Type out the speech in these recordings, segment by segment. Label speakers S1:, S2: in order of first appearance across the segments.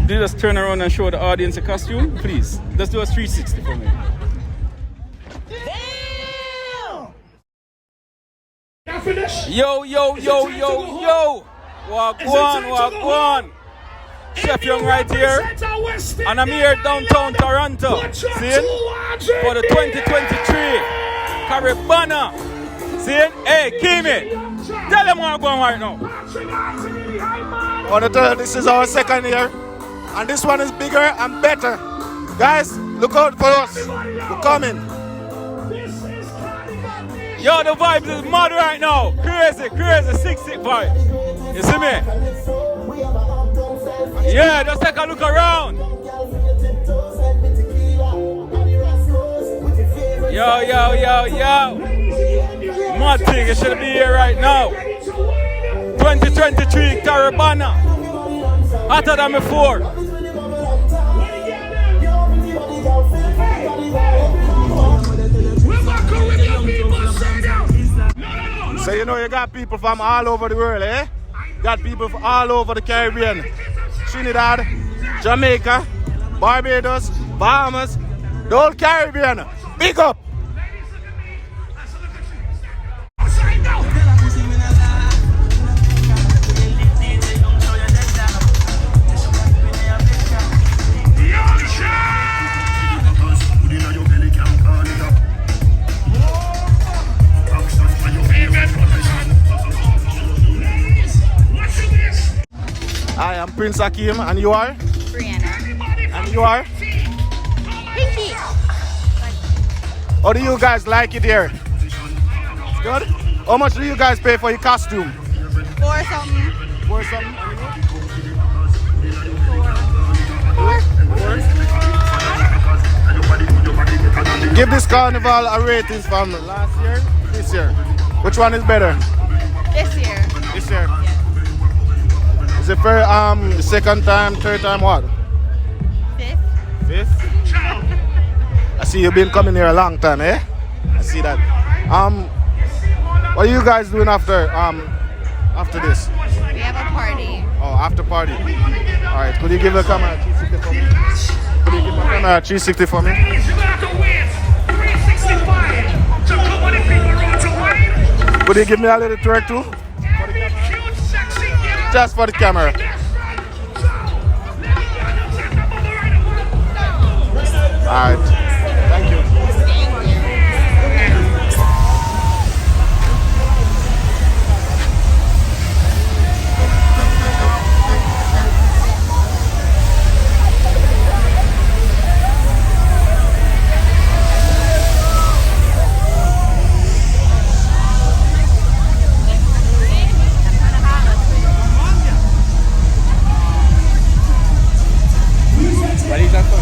S1: Do you just turn around and show the audience a costume? Please. Let's do a 360 for me. Yo, yo, yo, yo, yo! Walk one. Chef Young right here. And I'm here downtown Toronto. See it? For the 2023 Caribana. See it? Hey, Kimi, tell them what I'm going right now.
S2: On the third, this is our second year. And this one is bigger and better. Guys, look out for us. We're coming.
S1: Yo, the vibes is mad right now. Crazy, 60 vibe. You see me? Yeah, just take a look around. Yo. Mad thing, you should be here right now. 2023 Caribana. Hotter than before.
S2: So you know you got people from all over the world, eh? Got people from all over the Caribbean. Trinidad, Jamaica, Barbados, Bahamas, the whole Caribbean. Big up! Hi, I'm Prince Hakeem, and you are?
S3: Brianna.
S2: And you are?
S3: Pinky.
S2: How do you guys like it here? It's good? How much do you guys pay for your costume?
S3: Four something.
S2: For something? Give this carnival a rating from last year, this year. Which one is better?
S3: This year.
S2: This year.
S3: Yeah.
S2: Is it for second time, third time, what?
S3: Fifth.
S2: I see you've been coming here a long time, eh? I see that. What are you guys doing after this?
S3: We have a party.
S2: Oh, after party. All right. Could you give the camera 360 for me? Could you give the camera 360 for me? Could you give me a little twerk too? Just for the camera. Alright. Thank you.
S1: What is that for?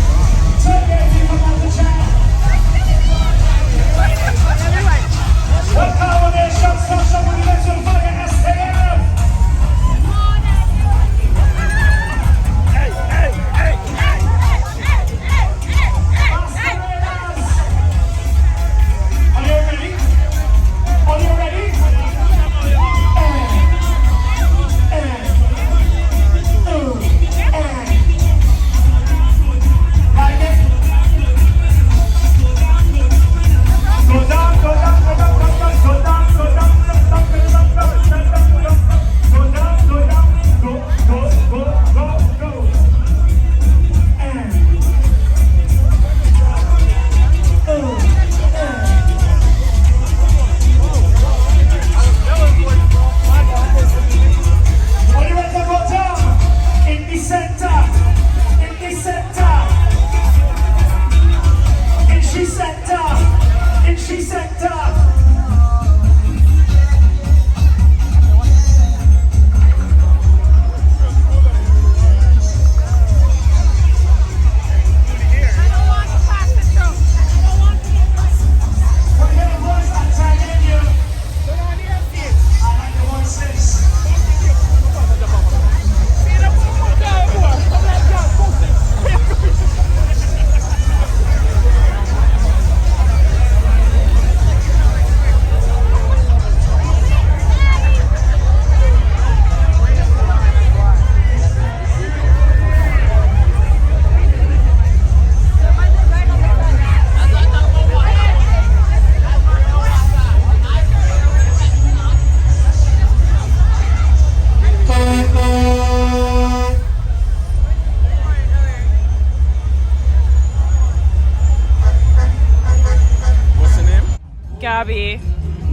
S4: Gabby.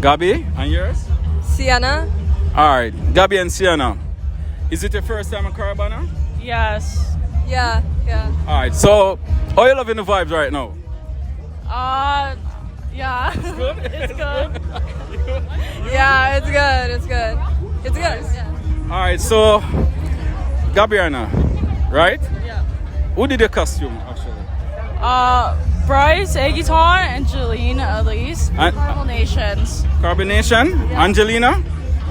S1: Gabby, and yours?
S5: Sienna.
S1: Alright, Gabby and Sienna. Is it your first time at Caribana?
S4: Yes.
S5: Yeah.
S1: Alright, so how are you loving the vibes right now?
S4: Yeah.
S1: It's good?
S4: It's good.
S5: Yeah, it's good. It's good. It's good. Yeah.
S1: Alright, so Gabriana, right?
S4: Yeah.
S1: Who did your costume actually?
S4: Bryce, Agiton, Angelina, Elise.
S1: And-
S4: Carnival Nations.
S1: Carbonation?
S4: Yeah.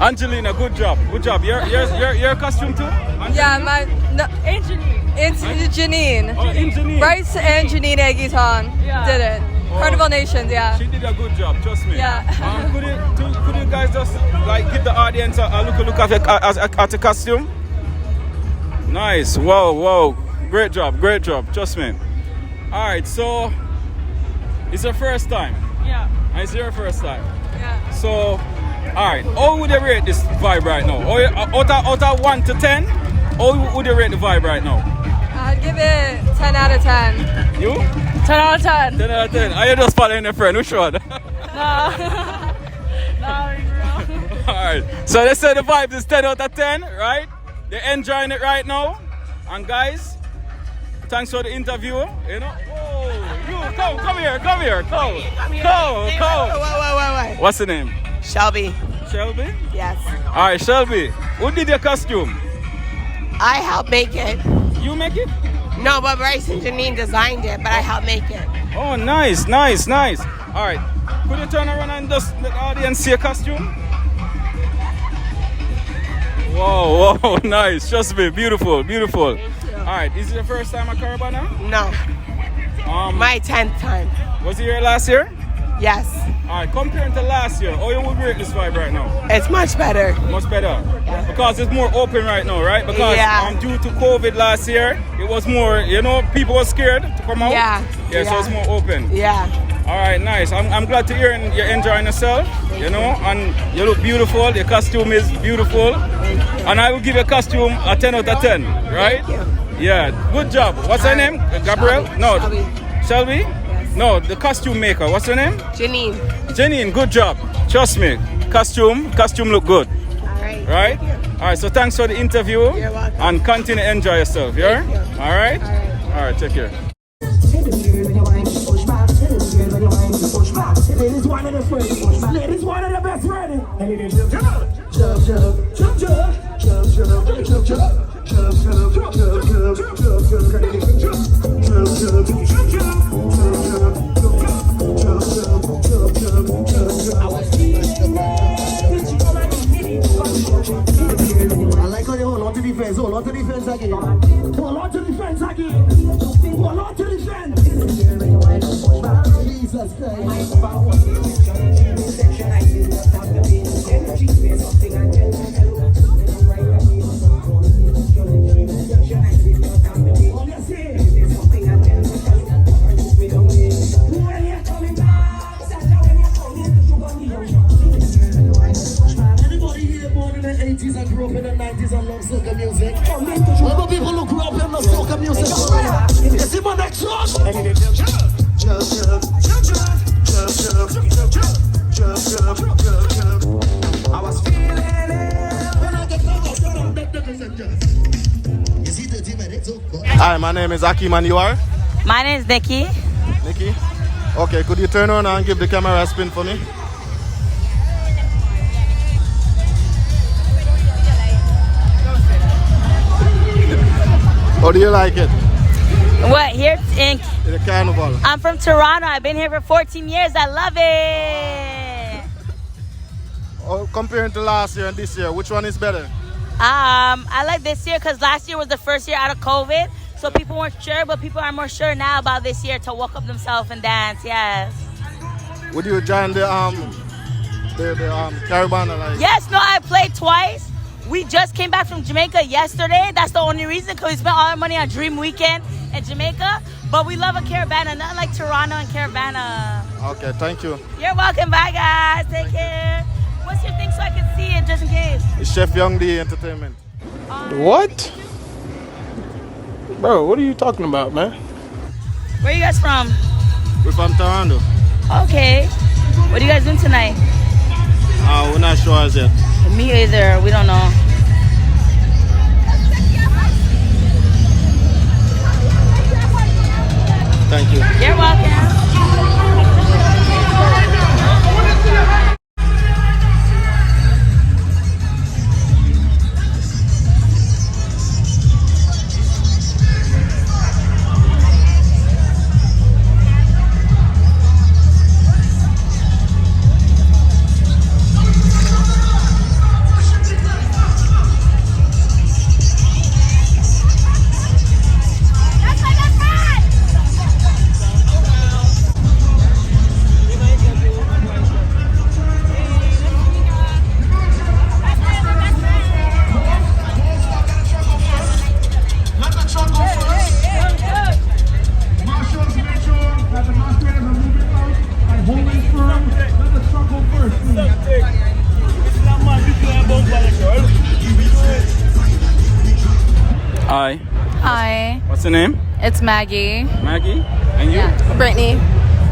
S1: Angelina, good job. Your costume too?
S5: Yeah, no,
S4: Angelina.
S5: it's Janine.
S1: Oh, Janine.
S5: Bryce and Janine Aguiton
S4: Yeah.
S5: did it. Carnival Nations, yeah.
S1: She did a good job, trust me.
S5: Yeah.
S1: Could you guys just like give the audience a look at the costume? Nice. Whoa. Great job, trust me. Alright, so it's your first time.
S4: Yeah.
S1: And it's your first time.
S5: Yeah.
S1: So, alright, how would you rate this vibe right now? Out of 1 to 10, how would you rate the vibe right now?
S5: I'd give it 10 out of 10.
S1: You?
S4: 10 out of 10.
S1: 10 out of 10. Are you just following a friend? Which one?
S4: No.
S1: Alright, so they say the vibe is 10 out of 10, right? They're enjoying it right now. And guys, thanks for the interview. You know, whoa, you come here, come.
S6: Wait.
S1: What's the name?
S6: Shelby.
S1: Shelby?
S6: Yes.
S1: Alright, Shelby, who did your costume?
S6: I helped make it.
S1: You make it?
S6: No, but Bryce and Janine designed it, but I helped make it.
S1: Oh, nice. Alright, could you turn around and just let the audience see your costume? Whoa, nice. Trust me, beautiful. Alright, is it your first time at Caribana?
S6: No. My 10th time.
S1: Was it here last year?
S6: Yes.
S1: Alright, comparing to last year, how you would rate this vibe right now?
S6: It's much better.
S1: Much better. Because it's more open right now, right? Because due to COVID last year, it was more, people were scared to come out.
S6: Yeah.
S1: So it's more open.
S6: Yeah.
S1: Alright, nice. I'm glad to hear you're enjoying yourself, and you look beautiful. Your costume is beautiful. And I will give your costume a 10 out of 10, right?
S6: Thank you.
S1: Yeah, good job. What's her name? Gabrielle?
S6: Shelby.
S1: No.
S6: Shelby.
S1: Shelby?
S6: Yes.
S1: No, the costume maker. What's her name?
S6: Janine.
S1: Good job. Trust me. Costume look good.
S6: All right.
S1: Right? Alright, so thanks for the interview.
S6: You're welcome.
S1: And continue to enjoy yourself, yeah?
S6: Thank you.
S1: Alright?
S6: All right.
S1: Alright, take care.
S7: Ladies, one of the first. Ladies, one of the best ready. I like how you hold on to defense. Hold on to defense again. Hold on to defense again. Hold on to defense. Jesus Christ. Anybody here born in the 80s and grew up in the 90s and love soca music? Other people who grew up in the soca music. You see my next song? I was feeling it when I get
S2: Hi, my name is Akim and you are?
S8: My name is Nikki.
S2: Nikki? Okay, could you turn around and give the camera a spin for me? How do you like it?
S8: What, here in
S2: The Carnival.
S8: I'm from Toronto. I've been here for 14 years. I love it.
S2: Oh, comparing to last year and this year, which one is better?
S8: I like this year because last year was the first year out of COVID. So people weren't sure, but people are more sure now about this year to walk up themselves and dance, yes.
S2: Would you join the Caribana? Like?
S8: Yes, no, I played twice. We just came back from Jamaica yesterday. That's the only reason, because we spent all our money on Dream Weekend in Jamaica. But we love a Caribana, nothing like Toronto and Caribana.
S2: Okay, thank you.
S8: You're welcome. Bye, guys. Take care. What's your thing so I can see it just in case?
S2: It's Chef Young D Entertainment.
S9: What? Bro, what are you talking about, man?
S8: Where you guys from?
S2: We're from Toronto.
S8: Okay. What are you guys doing tonight?
S2: We're not sure as yet.
S8: Me either. We don't know.
S2: Thank you.
S8: You're welcome.
S1: Hi.
S4: Hi.
S1: What's your name?
S4: It's Maggie.
S1: Maggie? And you?
S4: Yeah.
S5: Brittany.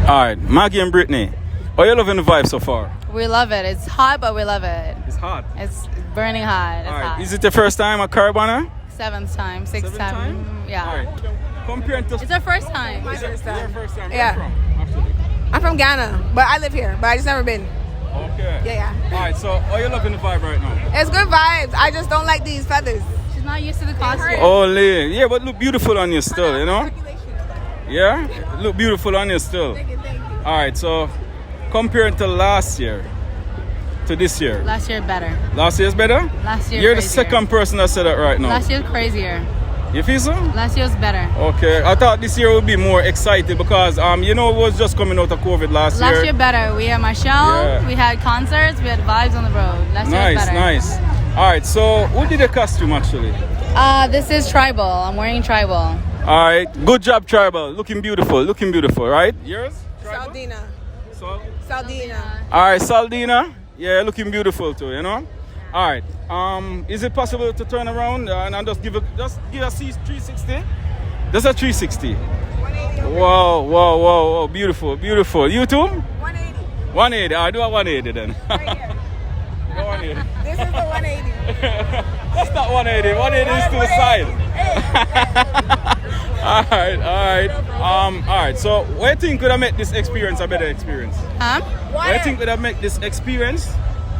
S1: Alright, Maggie and Brittany. Are you loving the vibe so far?
S4: We love it. It's hot, but we love it.
S1: It's hot.
S4: It's burning hot. It's
S1: Alright,
S4: hot.
S1: is it the first time at Caribana?
S4: 7th time, 6th
S1: Seventh
S4: time. Yeah.
S1: Alright. Comparing to...
S4: It's our first time.
S5: My first
S1: Your
S5: time.
S1: first time.
S5: Yeah.
S1: Where you from? Actually.
S5: I'm from Ghana, but I live here, but I just never been.
S1: Okay.
S5: Yeah.
S1: Alright, so are you loving the vibe right now?
S5: It's good vibes. I just don't like these feathers.
S4: She's not used to the costume.
S1: Holy. Yeah, but look beautiful on you still, you know? Yeah? Look beautiful on you still.
S5: Thank you.
S1: Alright, so comparing to last year to this year.
S4: Last year better.
S1: Last year's better?
S4: Last year
S1: You're the
S4: crazier.
S1: second person that said that right now.
S4: Last year's crazier.
S1: You feel so?
S4: Last year was better.
S1: Okay, I thought this year would be more excited because it was just coming out of COVID last year.
S4: Last year better. We had Marshall,
S1: Yeah.
S4: we had concerts, we had vibes on the road. Last year was better.
S1: Nice. Alright, so who did the costume actually?
S4: This is tribal. I'm wearing tribal.
S1: Alright, good job Tribal. Looking beautiful, right? Yours? Tribal?
S5: Saldina.
S1: Alright, Saldina. Yeah, looking beautiful too, you know? Alright. Is it possible to turn around and just give a 360? Just a 360.
S5: 180.
S1: Whoa, beautiful. You too?
S5: 180.
S1: 180. I'll do a 180 then.
S5: Right here.
S1: Go 180.
S5: This is the 180.
S1: That's not 180. 180 is to the side. Alright. So what do you think could have made this experience a better experience?
S4: Huh?
S1: What do you think could have made this experience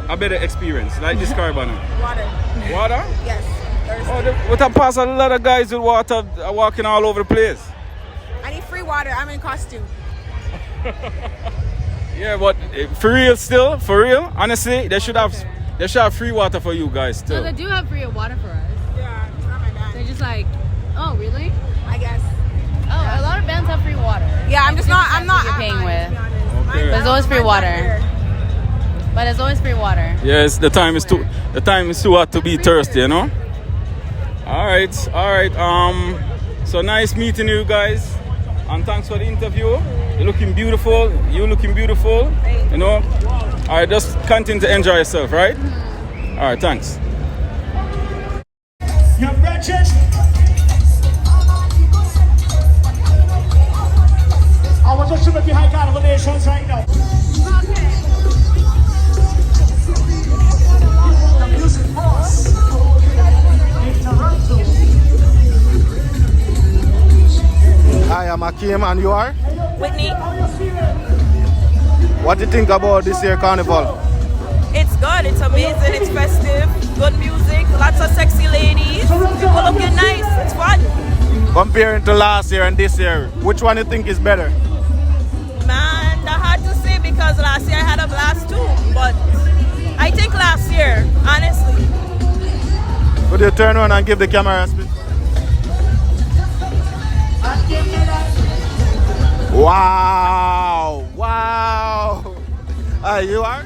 S1: a better experience, like this Caribana? Water?
S5: Yes.
S1: What I pass a lot of guys with water walking all over the place.
S5: I need free water. I'm in costume.
S1: Yeah, but for real, honestly, they should have free water for you guys
S4: So
S1: too.
S4: they do have free water for us.
S5: Yeah, it's not my bad.
S4: They're just like, oh, really?
S5: I guess.
S4: Oh, a lot of bands have free water.
S5: Yeah, I'm not.
S4: You're paying with.
S1: Okay.
S4: There's always free water. But there's always free water.
S1: Yes, the time is too hot to be thirsty, you know. All right. So nice meeting you guys, and thanks for the interview. You're looking beautiful. You looking beautiful. You know. All right, just continue to enjoy yourself, right? All right, thanks.
S7: Your brethren, I want you to be behind Carnival Nations right now. The music boss in Toronto.
S2: Hi, I'm Akeem, and you are?
S6: Whitney,
S2: What do you think about this year Carnival?
S6: it's good, it's amazing, it's festive, good music, lots of sexy ladies, people looking nice, it's fun.
S2: Comparing to last year and this year, which one do you think is better?
S6: Man, that's hard to say because last year I had a blast too, but I think last year, honestly.
S2: Could you turn around and give the camera a spin? Wow! You are?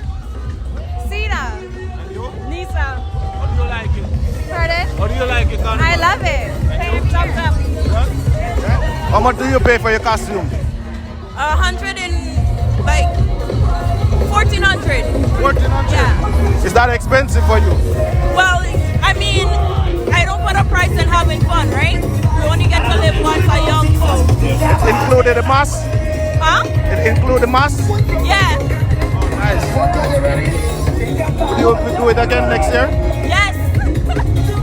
S5: Sina.
S2: And you?
S5: Nisa.
S2: How do you like it?
S5: Pardon?
S2: How do you like it, Carnival?
S5: I love it.
S2: How much do you pay for your costume?
S6: 100 and like 1,400.
S2: 1,400?
S6: Yeah.
S2: Is that expensive for you?
S6: Well, I mean, I don't put a price in having fun, right? You only get to live once a young, so.
S2: It included the mask?
S6: Huh?
S2: It included the mask?
S6: Yeah.
S2: Nice. Will you do it again next year?
S6: Yes.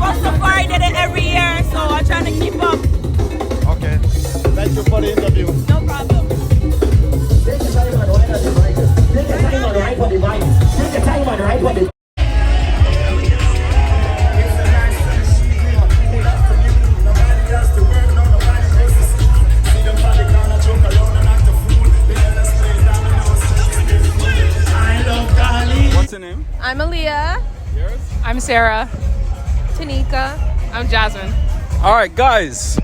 S6: Well, so far I did it every year, so I'm trying to keep up.
S2: Okay. Thank you for the interview.
S6: No problem.
S7: Take your time and ride on the bike. Take your time and ride on the bike. Take your time and ride on the
S1: What's your name?
S5: I'm Aaliyah.
S1: Yours?
S5: I'm Sarah. Tanika. I'm Jasmine.
S1: All right, guys.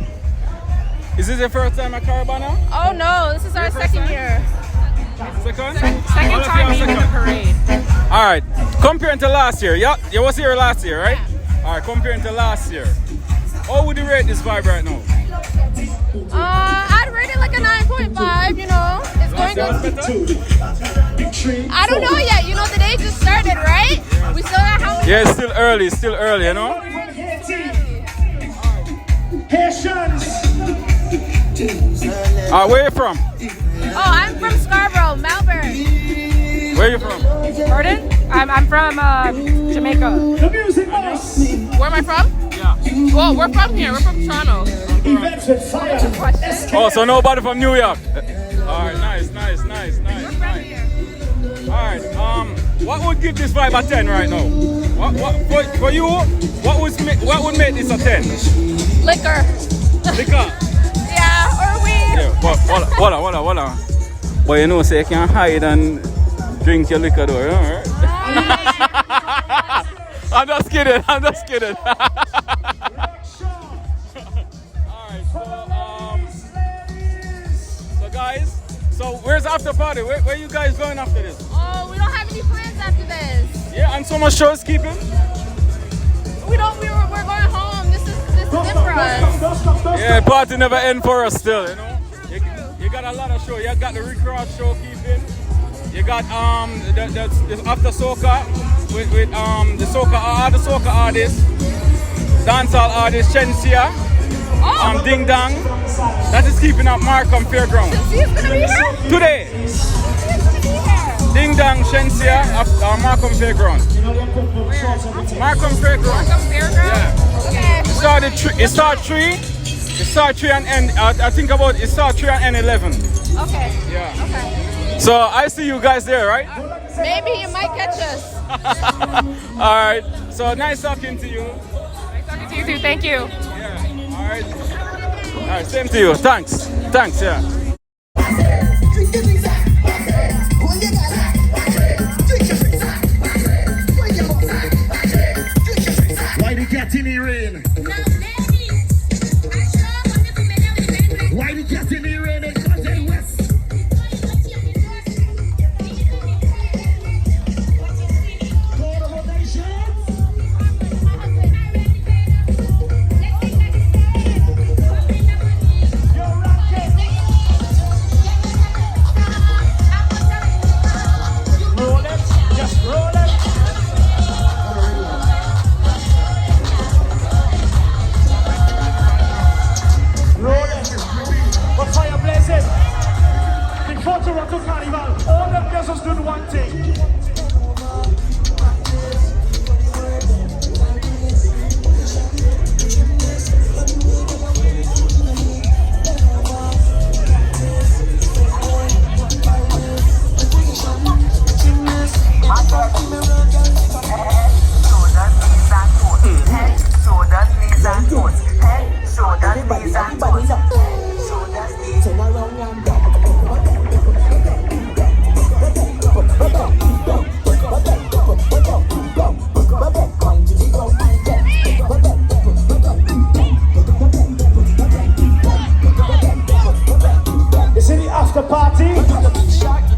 S1: Is this your first time at Caribana?
S5: Oh no, this is our second
S1: time?
S5: year.
S1: Second?
S5: Second
S1: All of
S5: time
S1: you are
S5: being in the parade.
S1: All right. Comparing to last year, yeah, you was here last year, right? All right. Comparing to last year, how would you rate this vibe right now?
S5: I'd rate it like a 9.5. You know, it's going
S1: Last year was
S5: good.
S1: better?
S5: I don't know yet. You know, the day just started, right? We still got how many?
S1: Yeah, it's still early. It's still early, you know.
S7: Haitians.
S1: Where you from?
S5: Oh, I'm from Scarborough, Melbourne.
S1: Where you from?
S5: Pardon? I'm from Jamaica.
S7: The music boss.
S5: Where am I from?
S1: Yeah.
S5: Well, we're from here. We're from Toronto.
S7: Events with fire.
S1: Oh, so nobody from New York. All right, nice. All right, what would give this vibe a 10 right now? What for you? What would make this a 10?
S5: Liquor.
S1: Liquor.
S5: Yeah, or weed.
S1: Yeah, but hold on. But you know, say you can hide and drink your liquor though, you know, right? I'm just kidding. Alright, so guys, so where's after party? Where you guys going after this?
S5: Oh, we don't have any plans after this.
S1: Yeah, and so much shows keeping?
S5: We're going home. This is it for us.
S1: Yeah, party never end for us still, you know? You got a lot of shows. You got the recross show keeping. You got the after Soca with the Soca artists, dancehall artist Shensia, Ding Dong. That is keeping up Markham Fairground.
S5: She's gonna be here?
S1: Today.
S5: She's gonna be here.
S1: Ding Dong Shensia at Markham Fairground. Markham Fairground. Yeah.
S5: Okay.
S1: It start 3 and end. I think about it start 3 and end 11.
S5: Okay.
S1: Yeah.
S5: Okay.
S1: So I see you guys there, right?
S5: Maybe you might catch us.
S1: All right. So nice talking to you.
S5: Nice talking to you too. Thank you.
S1: Yeah. All right. All right. Same to you. Thanks. Yeah.
S7: Why the cat in the rain? Why the cat in the rain? It's Content West. Before Toronto Carnival, all the girls was doing one thing.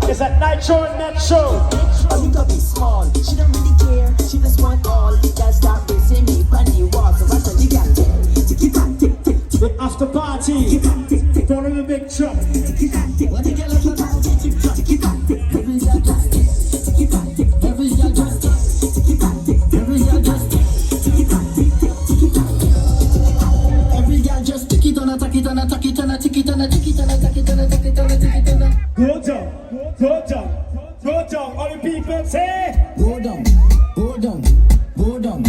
S7: It's at Nitro and Metro.
S9: A little bit small, she don't really care. She just want all. Girls start racing me on the wall. So what's the got
S7: The after party. Don't in the big truck.
S9: What the girl like
S7: Go down. All the people Go down,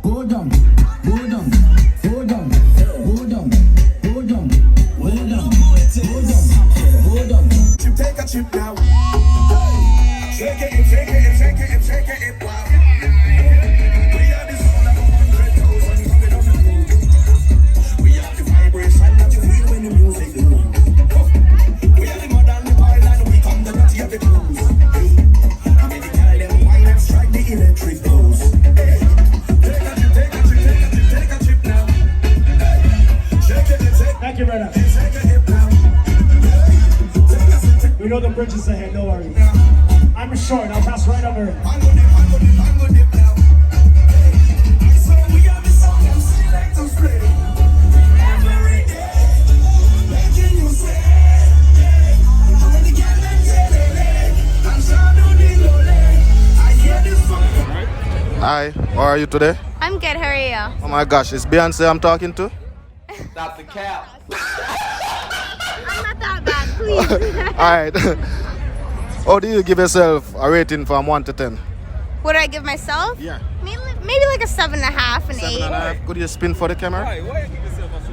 S7: go down, go down, go down, go down, go down, go down, go down.
S10: You take a trip now. Shake it, shake it, shake it, shake it, wow. We are the sound of 100,000 coming up the road. We are the vibration that you feel when the music goes. We are the mud and the oil and we come the dirty of the clothes. I make the girl them wine and strike the electric pose. Take a trip now. Shake it, shake it.
S11: Thank you, brother.
S10: Shake it now.
S11: We know the bridge is ahead, don't worry. I'm short, I'll pass right over it.
S2: Hi, how are you today?
S3: I'm good. How are you?
S2: Oh my gosh, it's Beyonce I'm talking to?
S1: Stop the cap.
S3: I'm not that bad, please.
S2: Alright. How do you give yourself a rating from 1 to 10?
S3: What do I give myself?
S2: Yeah.
S3: Maybe like a 7.5, an 8.
S2: 7.5. Could you spin for the camera?
S1: Why you give yourself a 7?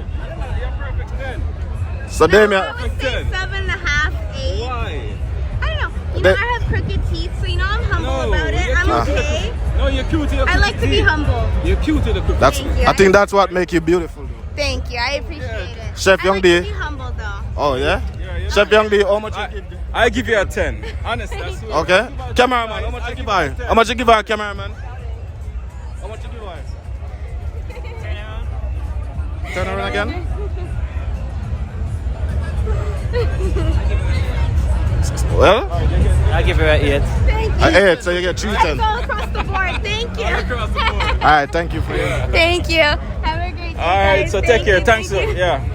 S1: You're perfect 10.
S2: So
S3: No,
S2: Damien,
S3: I would say 7.5, 8.
S1: Why?
S3: I don't know. You know, I have crooked teeth, so you know I'm humble about it. I'm okay.
S1: No, you're cute to your
S3: I like to be humble.
S1: You're cute to the crooked
S2: that's
S3: Thank you.
S2: I think that's what make you beautiful.
S3: Thank you. I appreciate it.
S2: Chef
S3: I
S2: Young
S3: like
S2: D.
S3: to be humble, though.
S2: Oh yeah? Chef Young D, how much you give?
S1: I give you a 10. Honestly, that's what
S2: Okay. Cameraman, how much you give her? How much you give her, cameraman? How much you give her? Turn around again. Well,
S12: I'll give you an 8.
S3: Thank you.
S2: 8, so you get 3
S3: Let's
S2: 10.
S3: go across the board. Thank you.
S2: Alright, thank you for your.
S3: Thank you. Have a great day.
S1: Alright,
S3: guys.
S1: so
S3: Thank
S1: take care.
S3: you,
S1: Thanks.
S3: thank you.
S1: Yeah.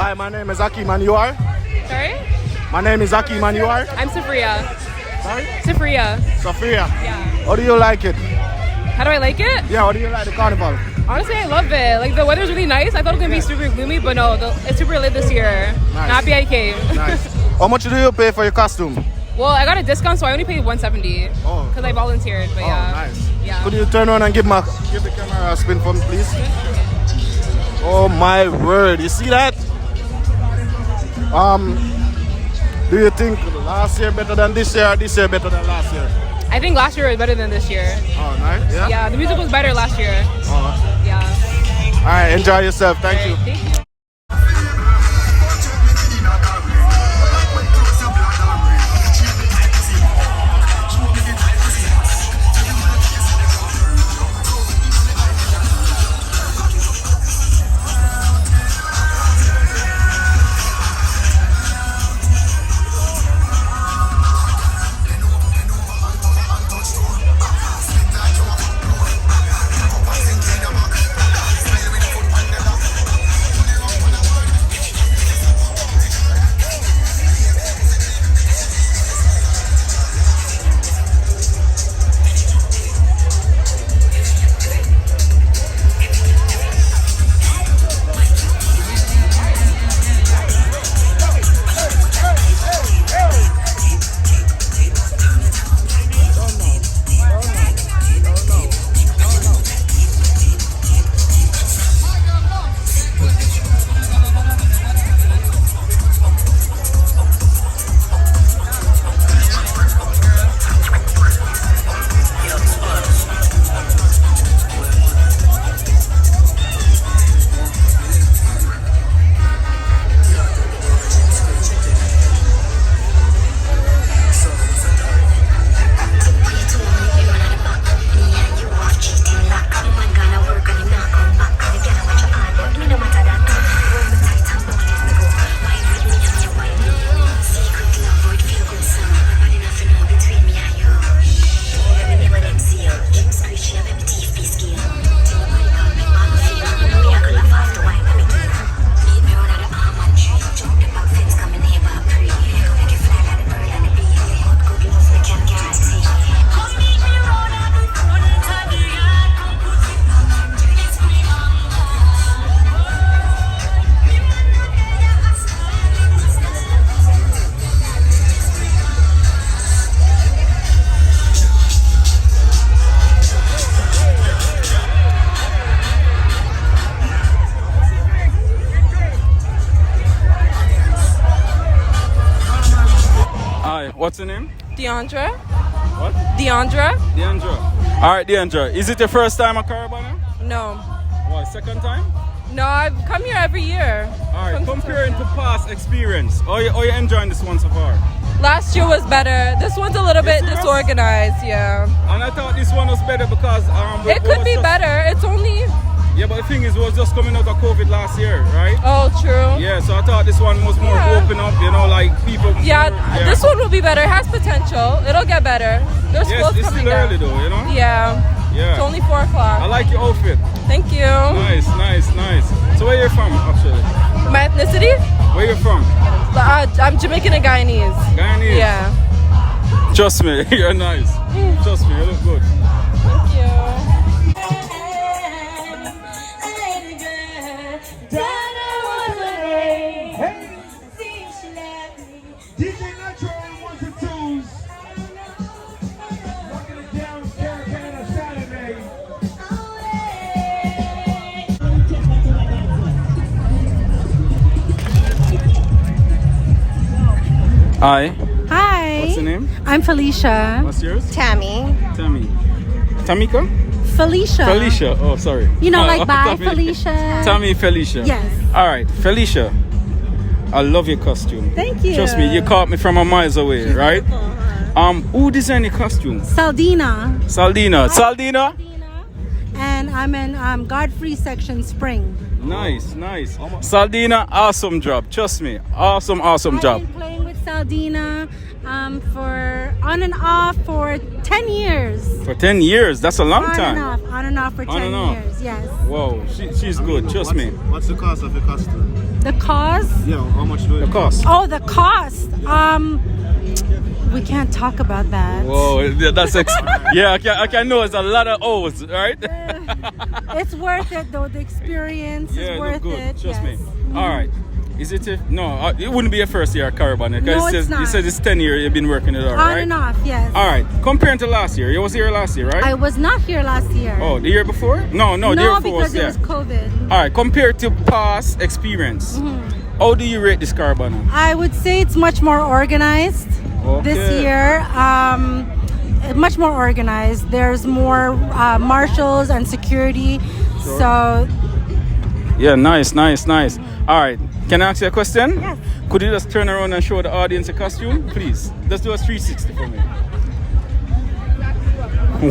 S2: Hi, my name is Akim and you are?
S5: Sorry?
S2: My name is Akim and you are?
S5: I'm Safria.
S2: Sorry?
S5: Safria.
S2: Sophia.
S5: Yeah.
S2: How do you like it?
S5: How do I like it?
S2: Yeah, how do you like the carnival?
S5: Honestly, I love it. Like, the weather's really nice. I thought it was gonna be super gloomy, but no, it's super lit this year.
S2: Nice.
S5: Happy I came.
S2: Nice. How much do you pay for your costume?
S5: Well, I got a discount, so I only paid $170 because I volunteered. But yeah.
S2: Nice.
S5: Yeah.
S2: Could you turn around and give the camera a spin for me, please? Oh my word! You see that? Do you think last year better than this year, or this year better than last year?
S5: I think last year was better than this year.
S2: Oh, nice. Yeah.
S5: Yeah, the music was better last year. Yeah.
S2: All right, enjoy yourself. Thank you.
S5: Thank you.
S1: What's your name?
S5: Deandra.
S1: What?
S5: Deandra.
S1: Deandra. All right, Deandra. Is it your first time at Caribana?
S5: No.
S1: What, second time?
S5: No, I've come here every year.
S1: All right, comparing to past experience, how you enjoying this one so far?
S5: Last year was better. This one's a little bit disorganized, yeah.
S1: And I thought this one was better because...
S5: it could be better. It's only...
S1: Yeah, but the thing is, we was just coming out of COVID last year, right?
S5: Oh, true.
S1: Yeah, so I thought this one was more open up, you know, like people...
S5: Yeah, this one will be better. It has potential. It'll get better. There's flows
S1: it's
S5: coming
S1: still
S5: down.
S1: early though, you know?
S5: Yeah.
S1: Yeah.
S5: It's only 4 o'clock.
S1: I like your outfit.
S5: Thank you.
S1: Nice, nice, nice. So where you from, actually?
S5: My ethnicity?
S1: Where you from?
S5: I'm Jamaican and Guyanese.
S1: Guyanese?
S5: Yeah.
S1: Trust me, you're nice. Trust me, you look good.
S5: Thank you.
S11: DJ Nitro on 1s and 2s. Rocking it down, Caribana Saturday.
S1: Hi.
S12: Hi.
S1: What's your name?
S12: I'm Felicia.
S1: What's yours?
S12: Tammy.
S1: Tammy. Tamika?
S12: Felicia.
S1: Felicia. Oh, sorry.
S12: You know, like bye,
S1: Tammy.
S12: Felicia.
S1: Tammy Felicia.
S12: Yes.
S1: All right, Felicia. I love your costume.
S12: Thank you.
S1: Trust me, you caught me from a miles away, right? Who designed your costume?
S12: Saldina.
S1: Saldina. Saldina?
S12: And I'm in Godfrey section Spring.
S1: Nice, nice. Saldina, awesome job. Trust me, awesome job.
S12: I've been playing with Saldina for on and off for 10 years.
S1: For 10 years? That's a long time.
S12: On and off for 10 years, yes.
S1: Wow, she's good. Trust me.
S2: What's the cost of your costume?
S12: The cost?
S2: Yeah, how much do it
S1: cost?
S12: Oh, the cost. we can't talk about that.
S1: Whoa, that's yeah. I can know it's a lot of O's, right?
S12: It's worth it though. The experience is worth it.
S1: Trust me. All right. Is it no? It wouldn't be a first year at Caribana because
S12: No, it's not.
S1: you said it's 10 years you've been working it out,
S12: On
S1: right?
S12: and off, yes.
S1: All right. Comparing to last year, you was here last year, right?
S12: I was not here last year.
S1: Oh, the year before? No, the year before
S12: because it was
S1: there.
S12: COVID.
S1: All right. Compared to past experience, how do you rate this Caribana?
S12: I would say it's much more organized this year. Much more organized. There's more marshals and security.
S1: Sure.
S12: So.
S1: Yeah, nice. All right. Can I ask you a question?
S12: Yes.
S1: Could you just turn around and show the audience a costume, please? Let's do a 360 for me.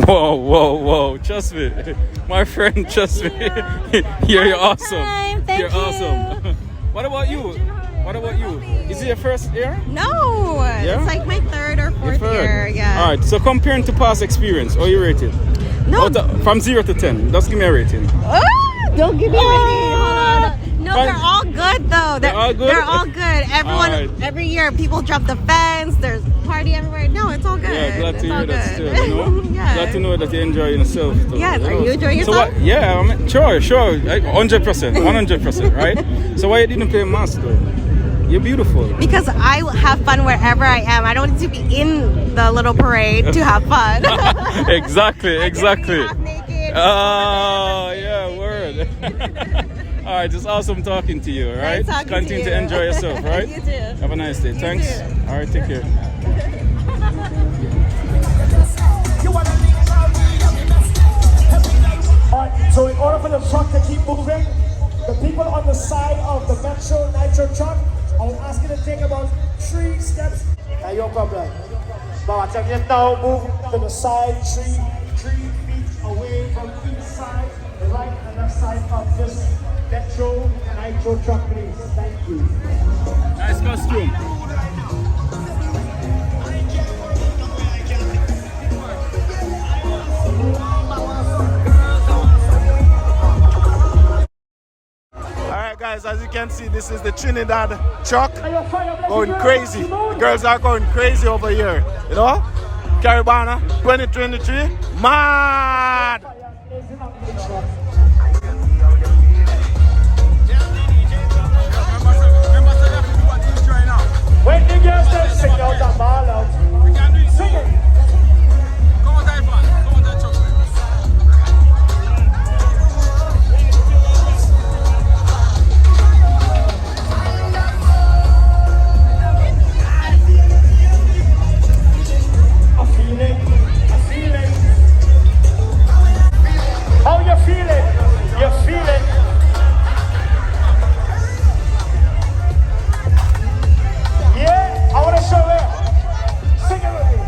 S1: Whoa. Trust me. My friend, trust me. You're awesome.
S12: Thank
S1: You're awesome. What about you? Is it your first year?
S3: No, it's like my third or fourth year. Yeah.
S1: All right. So comparing to past experience, how you rate it?
S3: No.
S1: From 0 to 10. Just give me a rating.
S3: Don't give me a rating. Hold on. No, they're all good though. They're
S1: all good?
S3: They're all good. Everyone, every year, people jump the fence. There's party everywhere. No, it's all good.
S1: Yeah, glad to hear that still, you know?
S3: Yeah.
S1: Glad to know that you're enjoying yourself. Though,
S3: Yes,
S1: you
S3: are
S1: know?
S3: you enjoying
S1: So
S3: yourself?
S1: what, yeah, I mean, sure. 100%, right? So why you didn't play mask though? You're beautiful.
S3: Because I have fun wherever I am. I don't need to be in the little parade to have fun.
S1: Exactly.
S3: Half naked.
S1: Oh, yeah, word. All right, it's awesome talking to you, all right?
S3: Nice talking to
S1: Continue to
S3: you.
S1: enjoy yourself, right?
S3: You too.
S1: Have a nice day. Thanks.
S3: too.
S1: All right, take care.
S11: Alright, so in order for the truck to keep moving, the people on the side of the Metro Nitro truck, I will ask you to take about 3 steps. No problem. But just now move to the side, 3 feet away from each side, the right and left side of this Metro Nitro truck, please. Thank you.
S1: Nice costume.
S2: Alright guys, as you can see, this is the Trinidad truck going crazy. The girls are going crazy over here, you know? Caribana 2023, mad!
S11: When the girls say sing out and ball out, sing it. I feel it. How you feel it? You feel it. Yeah, I want to show it. Sing it with me.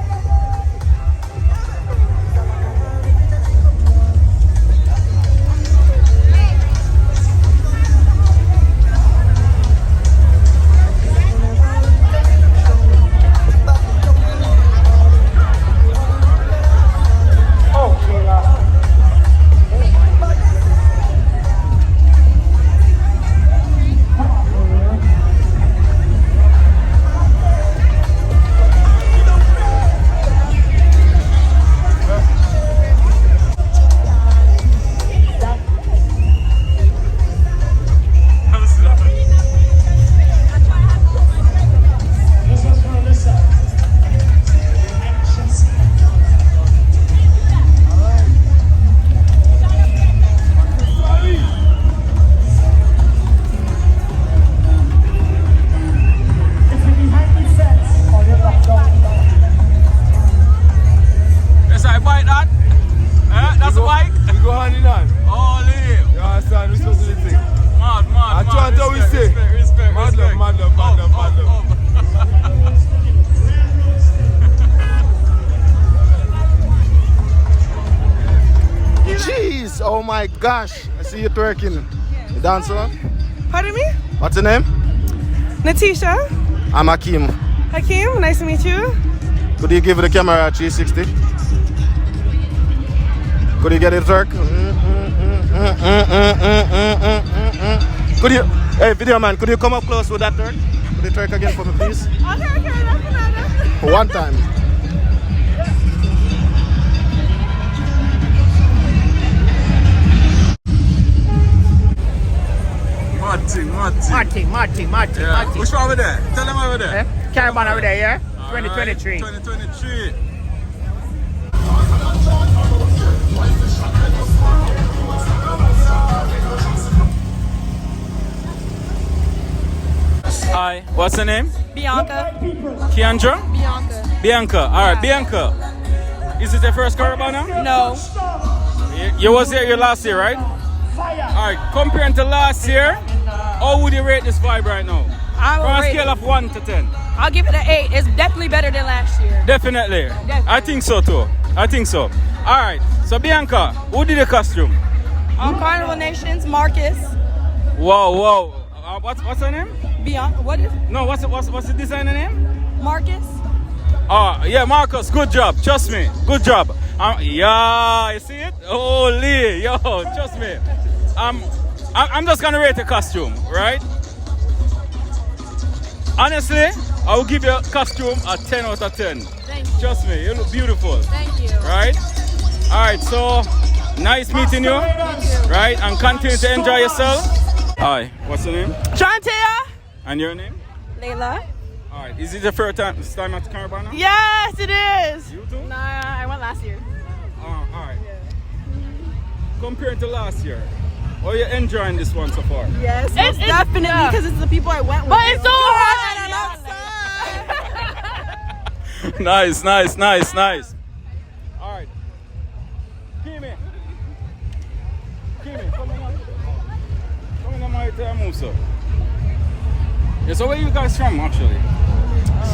S11: This one's for Alyssa. Anxious. If you're behind the fence, or you're back down.
S1: Yes, I bite that. That's a bike.
S2: We go hand in hand.
S1: Oh, leave.
S2: You understand? We supposed to think.
S1: Mad.
S2: I try and tell we say.
S1: Respect.
S2: Mad love. Jeez, oh my gosh. I see you twerking. You dancer?
S13: Pardon me?
S2: What's your name?
S13: Natisha.
S2: I'm Hakeem.
S13: Hakeem, nice to meet you.
S2: Could you give the camera a 360? Could you get it twerk? Could you, hey video man, could you come up close with that twerk? Could you twerk again for me please?
S13: Okay, that's enough.
S2: For one time.
S1: Martin. Yeah. Which one over there? Tell them over there.
S11: Caribana over there, yeah?
S1: All
S11: 2023.
S1: Right. 2023. Hi, what's the name?
S4: Bianca.
S1: Kiandra?
S4: Bianca.
S1: Alright, Bianca. Is it your first Caribana?
S4: No.
S1: You was here last year, right? Alright, comparing to last year, how would you rate this vibe right now? From a scale of 1 to 10.
S4: I'll give it an 8. It's definitely better than last year.
S1: Definitely. I think so too. Alright, so Bianca, who did the costume?
S4: Carnival Nations, Marcus.
S1: Wow. What's her name?
S4: Bianca, what is?
S1: No, what's the designer name?
S4: Marcus.
S1: Yeah, Marcus, good job. Trust me, good job. Yeah, you see it? Holy, yo, trust me. I'm just gonna rate the costume, right? Honestly, I will give your costume a 10 out of 10.
S4: Thank you.
S1: Trust me, you look beautiful.
S4: Thank you.
S1: Right? Alright, so nice meeting you. Right? And continue to enjoy yourself. Hi, what's your name?
S13: Chantea.
S1: And your name?
S4: Layla.
S1: Alright, is it the first time at Caribana?
S13: Yes, it is.
S1: You too?
S4: Nah, I went last year.
S1: Alright. Compared to last year, are you enjoying this one so far?
S13: Yes,
S4: It's
S13: definitely because it's the people I went with.
S4: But it's so hot.
S1: Nice. Alright. Kimi, come on, my move, sir. Yeah, so where you guys from, actually?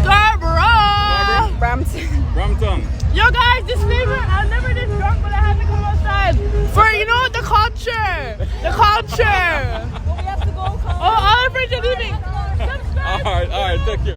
S4: Scarborough.
S1: Brampton.
S4: Yo guys, disclaimer, I never did drunk, but I had to come outside for, the culture. The culture. We have to go. All our friends are leaving.
S1: Alright, thank you.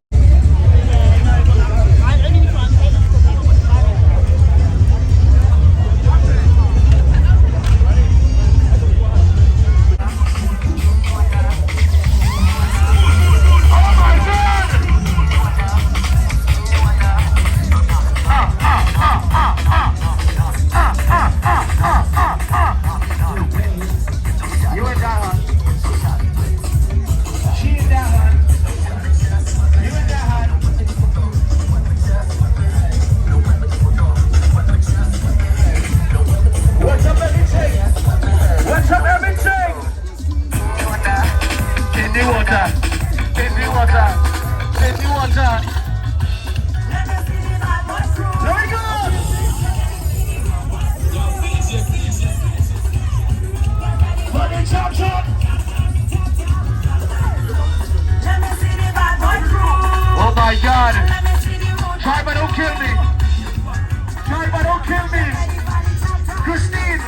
S10: Oh my God! Caribana, don't kill me! Christine!